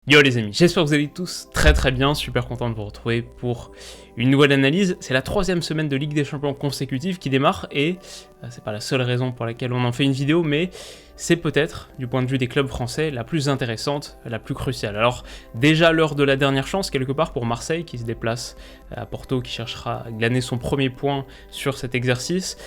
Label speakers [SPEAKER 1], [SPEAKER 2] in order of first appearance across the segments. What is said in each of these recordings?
[SPEAKER 1] Yo les amis, j'espère que vous allez tous très bien, super content de vous retrouver pour une nouvelle analyse. C'est la 3e semaine de Ligue des Champions consécutive qui démarre et c'est pas la seule raison pour laquelle on en fait une vidéo, mais c'est peut-être, du point de vue des clubs français, la plus intéressante, la plus cruciale. Alors déjà l'heure de la dernière chance quelque part pour Marseille qui se déplace à Porto, qui cherchera à glaner son premier point sur cet exercice.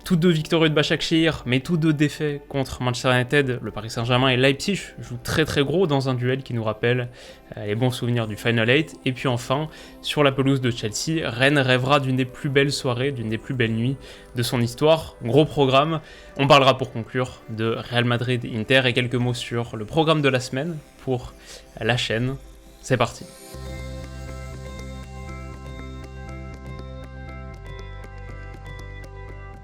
[SPEAKER 1] Tous deux victorieux de Başakşehir, mais tous deux défaits contre Manchester United, le Paris Saint-Germain et Leipzig jouent très gros dans un duel qui nous rappelle les bons souvenirs du Final 8. Et puis enfin, sur la pelouse de Chelsea, Rennes rêvera d'une des plus belles soirées, d'une des plus belles nuits de son histoire. Gros programme, on parlera pour conclure de Real Madrid-Inter et quelques mots sur le programme de la semaine pour la chaîne. C'est parti.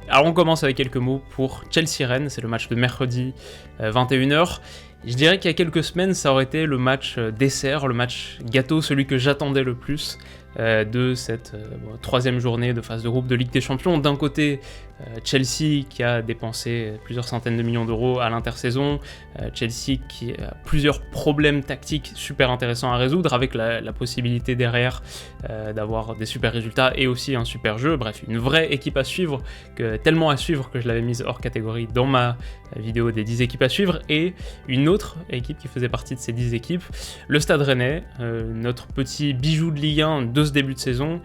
[SPEAKER 1] Alors on commence avec quelques mots pour Chelsea-Rennes, c'est le match de mercredi 21h. Je dirais qu'il y a quelques semaines, ça aurait été le match dessert, le match gâteau, celui que j'attendais le plus de cette 3e journée de phase de groupe de Ligue des Champions. D'un côté, Chelsea qui a dépensé plusieurs centaines de millions d'euros à l'intersaison, Chelsea qui a plusieurs problèmes tactiques super intéressants à résoudre avec la possibilité derrière d'avoir des super résultats et aussi un super jeu. Bref, une vraie équipe à suivre, tellement à suivre que je l'avais mise hors catégorie dans ma vidéo des 10 équipes à suivre, et une autre équipe qui faisait partie de ces 10 équipes, le Stade Rennais, notre petit bijou de Ligue 1 de ce début de saison,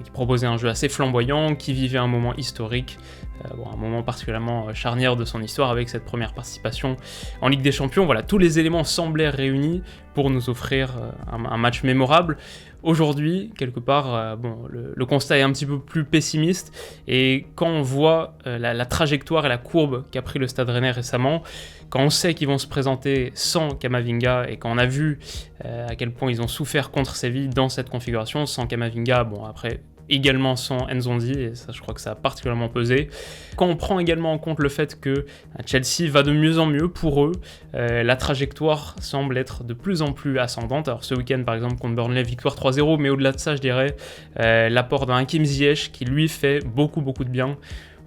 [SPEAKER 1] qui proposait un jeu assez flamboyant, qui vivait un moment historique, un moment particulièrement charnière de son histoire avec cette première participation en Ligue des Champions. Voilà, tous les éléments semblaient réunis pour nous offrir un match mémorable. Aujourd'hui, quelque part, le constat est un petit peu plus pessimiste, et quand on voit la trajectoire et la courbe qu'a pris le Stade Rennais récemment, quand on sait qu'ils vont se présenter sans Camavinga, et quand on a vu à quel point ils ont souffert contre Séville dans cette configuration, sans Camavinga, après également sans Nzonzi, et ça je crois que ça a particulièrement pesé. Quand on prend également en compte le fait que Chelsea va de mieux en mieux pour eux, la trajectoire semble être de plus en plus ascendante. Alors ce week-end par exemple contre Burnley, victoire 3-0, mais au-delà de ça je dirais l'apport d'un Hakim Ziyech qui lui fait beaucoup de bien.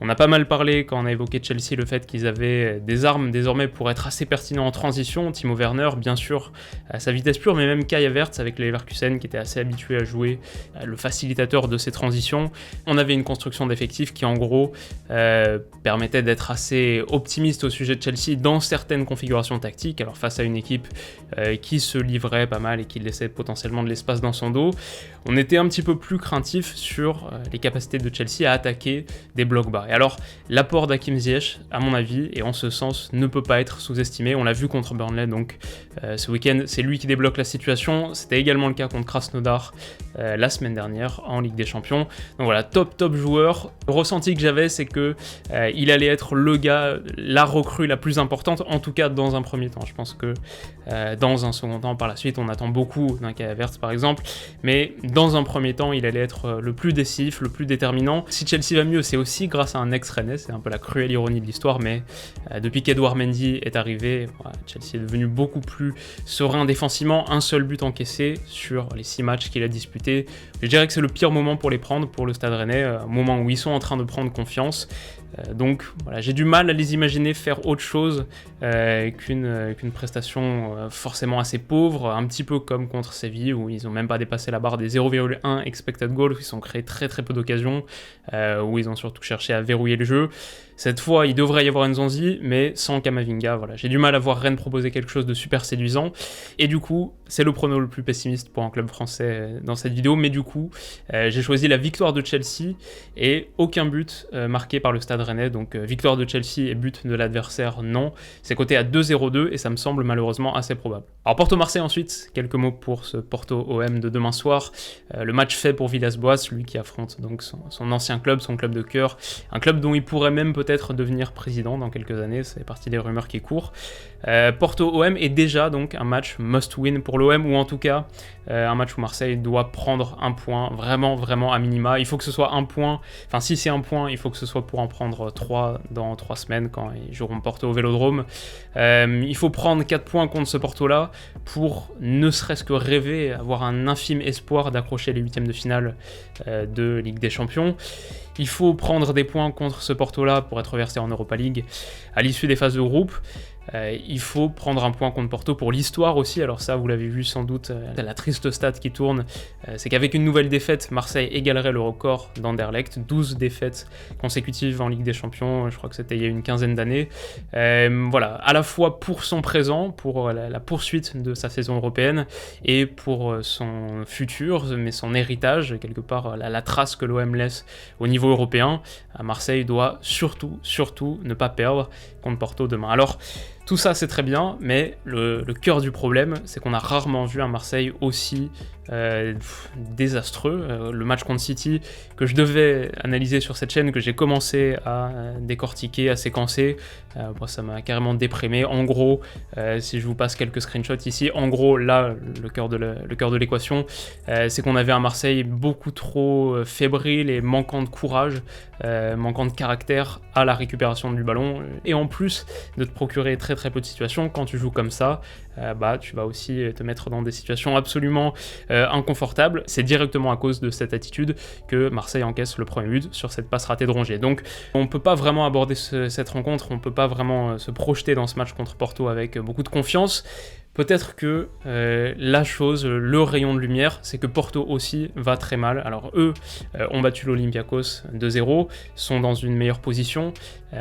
[SPEAKER 1] On a pas mal parlé quand on a évoqué Chelsea le fait qu'ils avaient des armes désormais pour être assez pertinents en transition. Timo Werner, bien sûr, à sa vitesse pure, mais même Kai Havertz avec les Leverkusen qui était assez habitué à jouer le facilitateur de ces transitions. On avait une construction d'effectifs qui en gros permettait d'être assez optimiste au sujet de Chelsea dans certaines configurations tactiques. Alors face à une équipe qui se livrait pas mal et qui laissait potentiellement de l'espace dans son dos, on était un petit peu plus craintif sur les capacités de Chelsea à attaquer des blocs bas. Et alors, l'apport d'Hakim Ziyech, à mon avis, et en ce sens, ne peut pas être sous-estimé. On l'a vu contre Burnley, donc ce week-end, c'est lui qui débloque la situation. C'était également le cas contre Krasnodar la semaine dernière en Ligue des Champions. Donc voilà, top joueur. Le ressenti que j'avais, c'est que il allait être le gars, la recrue la plus importante, en tout cas dans un premier temps. Je pense que dans un second temps, par la suite, on attend beaucoup d'un Kai Havertz par exemple, mais dans un premier temps, il allait être le plus décisif, le plus déterminant. Si Chelsea va mieux, c'est aussi grâce à un ex-Rennais, c'est un peu la cruelle ironie de l'histoire, mais depuis qu'Edouard Mendy est arrivé, Chelsea est devenu beaucoup plus serein défensivement, un seul but encaissé sur les 6 matchs qu'il a disputés. Je dirais que c'est le pire moment pour les prendre, pour le Stade Rennais, un moment où ils sont en train de prendre confiance. Donc voilà, j'ai du mal à les imaginer faire autre chose qu'une prestation forcément assez pauvre, un petit peu comme contre Séville où ils n'ont même pas dépassé la barre des 0,1 expected goals, où ils ont créé très peu d'occasions, où ils ont surtout cherché à verrouiller le jeu. Cette fois, il devrait y avoir Nzonzi, mais sans Camavinga. Voilà, j'ai du mal à voir Rennes proposer quelque chose de super séduisant. Et du coup, c'est le prono le plus pessimiste pour un club français dans cette vidéo. Mais du coup, j'ai choisi la victoire de Chelsea et aucun but marqué par le Stade Rennais. Donc victoire de Chelsea et but de l'adversaire, non. C'est coté à 2,02 et ça me semble malheureusement assez probable. Alors Porto-Marseille ensuite, quelques mots pour ce Porto-OM de demain soir. Le match fait pour Villas-Boas, lui qui affronte donc son ancien club, son club de cœur. Un club dont il pourrait même peut-être devenir président dans quelques années, c'est partie des rumeurs qui courent. Porto-OM est déjà donc un match must-win pour l'OM, ou en tout cas un match où Marseille doit prendre un point, vraiment à minima. Il faut que ce soit un point, enfin si c'est un point, il faut que ce soit pour en prendre 3 dans 3 semaines quand ils joueront Porto au Vélodrome. Il faut prendre 4 points contre ce Porto-là pour ne serait-ce que rêver, avoir un infime espoir d'accrocher les 8e de finale de Ligue des Champions. Il faut prendre des points contre ce Porto-là pour être versé en Europa League à l'issue des phases de groupe. Il faut prendre un point contre Porto pour l'histoire aussi. Alors ça, vous l'avez vu sans doute, la triste stat qui tourne, c'est qu'avec une nouvelle défaite, Marseille égalerait le record d'Anderlecht, 12 défaites consécutives en Ligue des Champions, je crois que c'était il y a une quinzaine d'années. Voilà, à la fois pour son présent, pour la poursuite de sa saison européenne, et pour son futur, mais son héritage, quelque part la trace que l'OM laisse au niveau européen. Marseille doit surtout ne pas perdre contre Porto demain. Alors, tout ça c'est très bien, mais le cœur du problème, c'est qu'on a rarement vu un Marseille aussi désastreux. Le match contre City, que je devais analyser sur cette chaîne, que j'ai commencé à décortiquer, à séquencer, ça m'a carrément déprimé. En gros, si je vous passe quelques screenshots ici, en gros, là, le cœur de l'équation, c'est qu'on avait un Marseille beaucoup trop fébrile et manquant de courage, manquant de caractère à la récupération du ballon, et en plus de te procurer très peu de situations, quand tu joues comme ça, tu vas aussi te mettre dans des situations absolument inconfortables. C'est directement à cause de cette attitude que Marseille encaisse le premier but sur cette passe ratée de Rongier. Donc on peut pas vraiment aborder cette rencontre, on peut pas vraiment se projeter dans ce match contre Porto avec beaucoup de confiance. Peut-être que la chose, le rayon de lumière, c'est que Porto aussi va très mal. Alors eux ont battu l'Olympiakos 2-0, sont dans une meilleure position,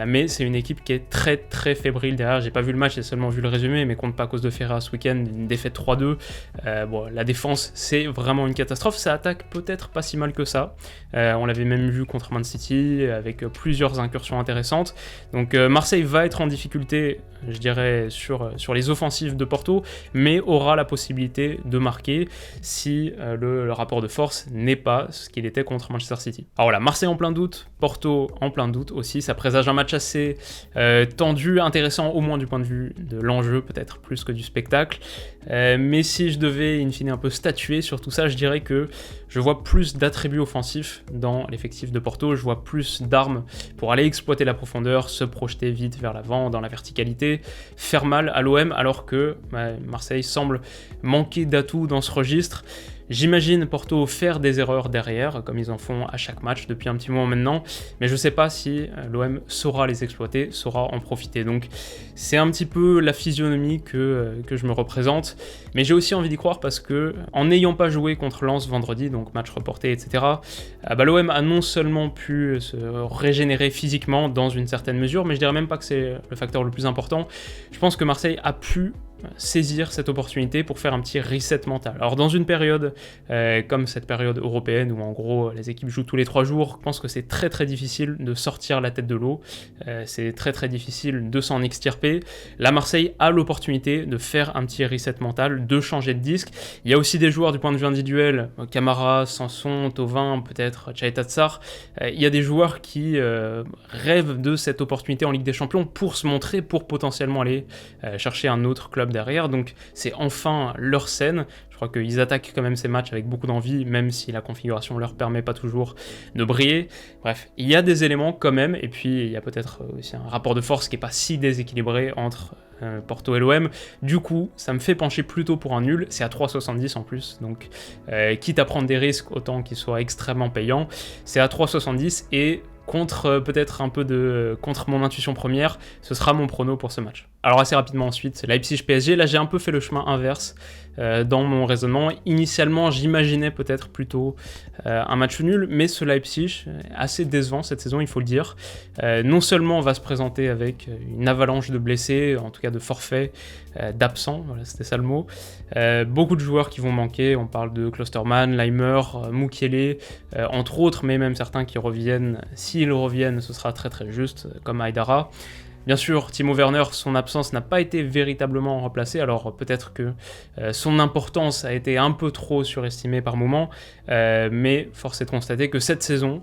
[SPEAKER 1] mais c'est une équipe qui est très fébrile derrière. J'ai pas vu le match, j'ai seulement vu le résumé, mais contre Pacos de Ferreira ce week-end, une défaite 3-2. La défense, c'est vraiment une catastrophe. Ça attaque peut-être pas si mal que ça. On l'avait même vu contre Man City, avec plusieurs incursions intéressantes. Donc Marseille va être en difficulté, je dirais, sur les offensives de Porto, mais aura la possibilité de marquer si le rapport de force n'est pas ce qu'il était contre Manchester City. Alors voilà, Marseille en plein doute, Porto en plein doute aussi, ça présage un match assez tendu, intéressant au moins du point de vue de l'enjeu, peut-être plus que du spectacle, mais si je devais in fine un peu statuer sur tout ça, je dirais que je vois plus d'attributs offensifs dans l'effectif de Porto, je vois plus d'armes pour aller exploiter la profondeur, se projeter vite vers l'avant, dans la verticalité, faire mal à l'OM, alors que Marseille semble manquer d'atouts dans ce registre. J'imagine Porto faire des erreurs derrière, comme ils en font à chaque match depuis un petit moment maintenant, mais je ne sais pas si l'OM saura les exploiter, saura en profiter. Donc c'est un petit peu la physionomie que je me représente, mais j'ai aussi envie d'y croire parce que, en n'ayant pas joué contre Lens vendredi, donc match reporté, etc., l'OM a non seulement pu se régénérer physiquement dans une certaine mesure, mais je dirais même pas que c'est le facteur le plus important. Je pense que Marseille a pu saisir cette opportunité pour faire un petit reset mental. Alors dans une période comme cette période européenne où en gros les équipes jouent tous les 3 jours, je pense que c'est très difficile de sortir la tête de l'eau, c'est très difficile de s'en extirper. Là, Marseille a l'opportunité de faire un petit reset mental, de changer de disque. Il y a aussi des joueurs du point de vue individuel, Camara, Sanson, Thauvin, peut-être Tchaïta Tsar, il y a des joueurs qui rêvent de cette opportunité en Ligue des Champions pour se montrer, pour potentiellement aller chercher un autre club derrière, donc c'est enfin leur scène. Je crois qu'ils attaquent quand même ces matchs avec beaucoup d'envie, même si la configuration leur permet pas toujours de briller. Bref, il y a des éléments quand même, et puis il y a peut-être aussi un rapport de force qui est pas si déséquilibré entre Porto et l'OM. Du coup, ça me fait pencher plutôt pour un nul, c'est à 3,70 en plus, donc quitte à prendre des risques, autant qu'ils soient extrêmement payants, c'est à 3,70 et contre mon intuition première, ce sera mon prono pour ce match. Alors assez rapidement ensuite, c'est Leipzig-PSG. Là, j'ai un peu fait le chemin inverse dans mon raisonnement. Initialement, j'imaginais peut-être plutôt un match nul, mais ce Leipzig est assez décevant cette saison, il faut le dire. Non seulement on va se présenter avec une avalanche de blessés, en tout cas de forfaits, d'absents, voilà, c'était ça le mot. Beaucoup de joueurs qui vont manquer, on parle de Klostermann, Leimer, Mukiele, entre autres, mais même certains qui reviennent. S'ils reviennent, ce sera très juste, comme Aïdara. Bien sûr, Timo Werner, son absence n'a pas été véritablement remplacée, alors peut-être que son importance a été un peu trop surestimée par moments, mais force est de constater que cette saison,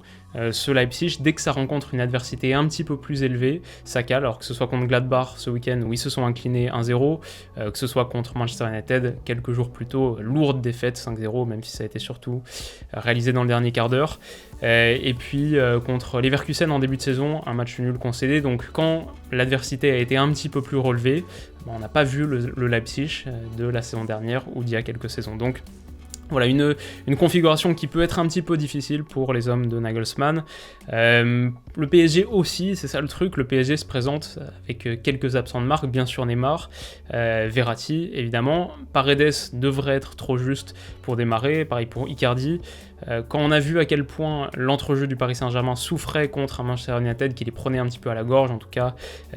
[SPEAKER 1] ce Leipzig, dès que ça rencontre une adversité un petit peu plus élevée, ça cale, alors que ce soit contre Gladbach ce week-end où ils se sont inclinés 1-0, que ce soit contre Manchester United quelques jours plus tôt, lourde défaite 5-0, même si ça a été surtout réalisé dans le dernier quart d'heure, et puis contre Leverkusen en début de saison, un match nul concédé. Donc quand l'adversité a été un petit peu plus relevée, on n'a pas vu le Leipzig de la saison dernière ou d'il y a quelques saisons. Donc Voilà, une configuration qui peut être un petit peu difficile pour les hommes de Nagelsmann. Le PSG aussi, c'est ça le truc, le PSG se présente avec quelques absents de marque, bien sûr Neymar, Verratti évidemment. Paredes devrait être trop juste pour démarrer, pareil pour Icardi. Quand on a vu à quel point l'entrejeu du Paris Saint-Germain souffrait contre un Manchester United qui les prenait un petit peu à la gorge, en tout cas,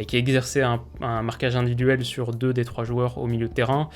[SPEAKER 1] qui exerçait un marquage individuel sur 2 des 3 joueurs au milieu de terrain,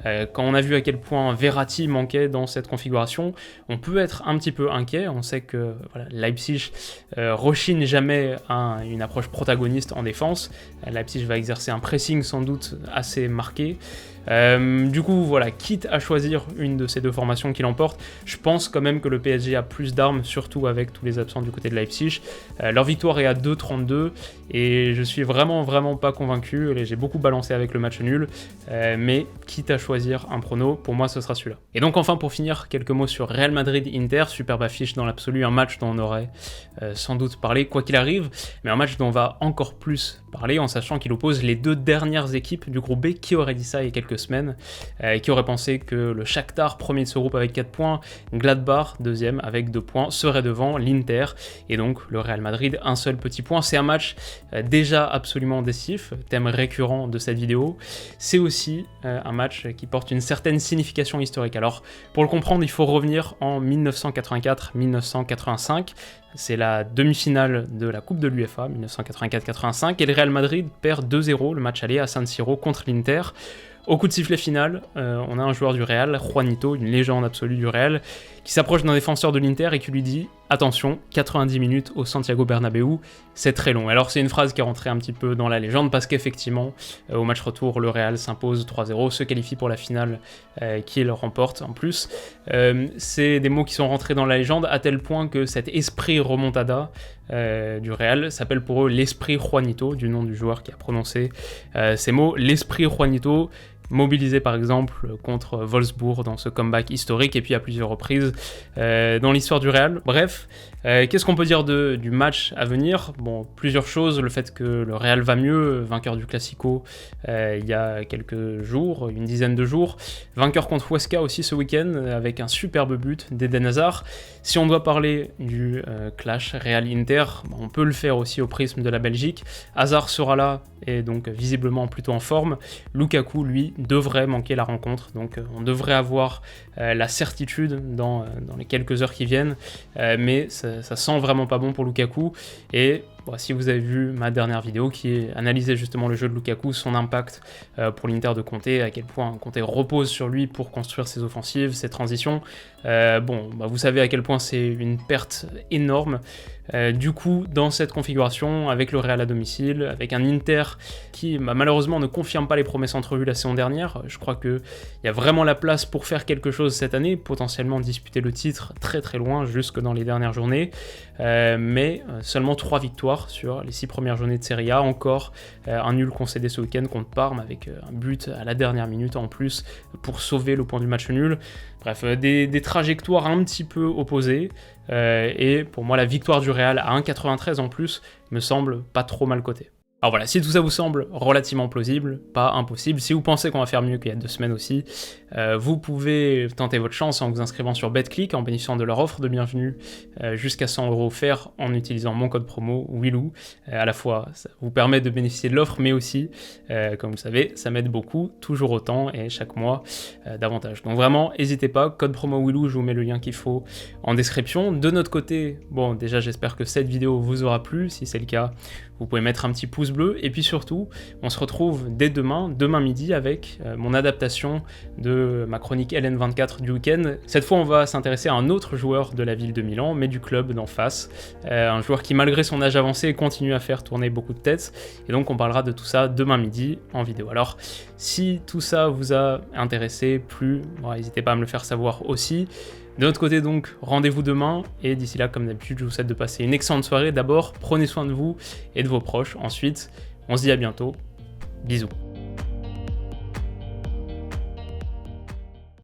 [SPEAKER 1] quand on a vu à quel point Verratti manquait dans cette configuration, on peut être un petit peu inquiet. On sait que voilà, Leipzig rechigne jamais à une approche protagoniste en défense. Leipzig va exercer un pressing sans doute assez marqué. Du coup, voilà, quitte à choisir une de ces deux formations qui l'emporte, je pense quand même que le PSG a plus d'armes, surtout avec tous les absents du côté de Leipzig. Leur victoire est à 2,32 et je suis vraiment pas convaincu. J'ai beaucoup balancé avec le match nul, mais quitte à choisir un prono, pour moi ce sera celui-là. Et donc enfin pour finir, quelques mots sur Real Madrid-Inter, superbe affiche dans l'absolu, un match dont on aurait sans doute parlé quoi qu'il arrive, mais un match dont on va encore plus parler en sachant qu'il oppose les 2 dernières équipes du groupe B. Qui aurait dit ça il y a quelques semaines, qui aurait pensé que le Shakhtar, premier de ce groupe avec 4 points, Gladbach, deuxième avec 2 points, serait devant l'Inter, et donc le Real Madrid, un seul petit point. C'est un match déjà absolument décisif, thème récurrent de cette vidéo. C'est aussi un match qui porte une certaine signification historique. Alors, pour le comprendre, il faut revenir en 1984-1985, c'est la demi-finale de la Coupe de l'UEFA, 1984-85, et le Real Madrid perd 2-0 le match aller à San Siro contre l'Inter. Au coup de sifflet final, on a un joueur du Real, Juanito, une légende absolue du Real, qui s'approche d'un défenseur de l'Inter et qui lui dit « Attention, 90 minutes au Santiago Bernabéu, c'est très long ». Alors c'est une phrase qui est rentrée un petit peu dans la légende parce qu'effectivement, au match retour, le Real s'impose 3-0, se qualifie pour la finale qu'il remporte en plus. C'est des mots qui sont rentrés dans la légende à tel point que cet esprit remontada du Real s'appelle pour eux l'esprit Juanito, du nom du joueur qui a prononcé ces mots. L'esprit Juanito, mobilisé par exemple contre Wolfsburg dans ce comeback historique et puis à plusieurs reprises dans l'histoire du Real. Bref, qu'est-ce qu'on peut dire du match à venir? Bon, plusieurs choses, le fait que le Real va mieux, vainqueur du Classico il y a quelques jours, une dizaine de jours, vainqueur contre Huesca aussi ce week-end avec un superbe but d'Eden Hazard. Si on doit parler du clash Real-Inter, on peut le faire aussi au prisme de la Belgique. Hazard sera là et donc visiblement plutôt en forme. Lukaku, lui, devrait manquer la rencontre, donc on devrait avoir la certitude dans les quelques heures qui viennent, mais ça sent vraiment pas bon pour Lukaku. Et bon, si vous avez vu ma dernière vidéo qui analysait justement le jeu de Lukaku, son impact pour l'Inter de Conte, à quel point Conte repose sur lui pour construire ses offensives, ses transitions, vous savez à quel point c'est une perte énorme. Du coup, dans cette configuration, avec le Real à domicile, avec un Inter qui malheureusement ne confirme pas les promesses entrevues la saison dernière, je crois qu'il y a vraiment la place pour faire quelque chose cette année, potentiellement disputer le titre très très loin, jusque dans les dernières journées, mais seulement 3 victoires sur les 6 premières journées de Serie A, encore un nul concédé ce week-end contre Parme, avec un but à la dernière minute en plus pour sauver le point du match nul. Bref, des trajectoires un petit peu opposées, et pour moi la victoire du Real à 1,93 en plus me semble pas trop mal cotée. Alors voilà, si tout ça vous semble relativement plausible, pas impossible, si vous pensez qu'on va faire mieux qu'il y a 2 semaines aussi, vous pouvez tenter votre chance en vous inscrivant sur BetClick, en bénéficiant de leur offre de bienvenue jusqu'à 100 € offerts en utilisant mon code promo WILOU. À la fois, ça vous permet de bénéficier de l'offre, mais aussi, comme vous le savez, ça m'aide beaucoup, toujours autant, et chaque mois davantage. Donc vraiment, n'hésitez pas, code promo WILOU, je vous mets le lien qu'il faut en description. De notre côté, bon, déjà j'espère que cette vidéo vous aura plu, si c'est le cas, vous pouvez mettre un petit pouce bleu, et puis surtout, on se retrouve dès demain midi, avec mon adaptation de ma chronique LN24 du week-end. Cette fois, on va s'intéresser à un autre joueur de la ville de Milan, mais du club d'en face, un joueur qui, malgré son âge avancé, continue à faire tourner beaucoup de têtes, et donc on parlera de tout ça demain midi en vidéo. Alors, si tout ça vous a intéressé, plu, n'hésitez pas à me le faire savoir aussi. De notre côté donc, rendez-vous demain, et d'ici là, comme d'habitude, je vous souhaite de passer une excellente soirée. D'abord, prenez soin de vous et de vos proches. Ensuite, on se dit à bientôt. Bisous.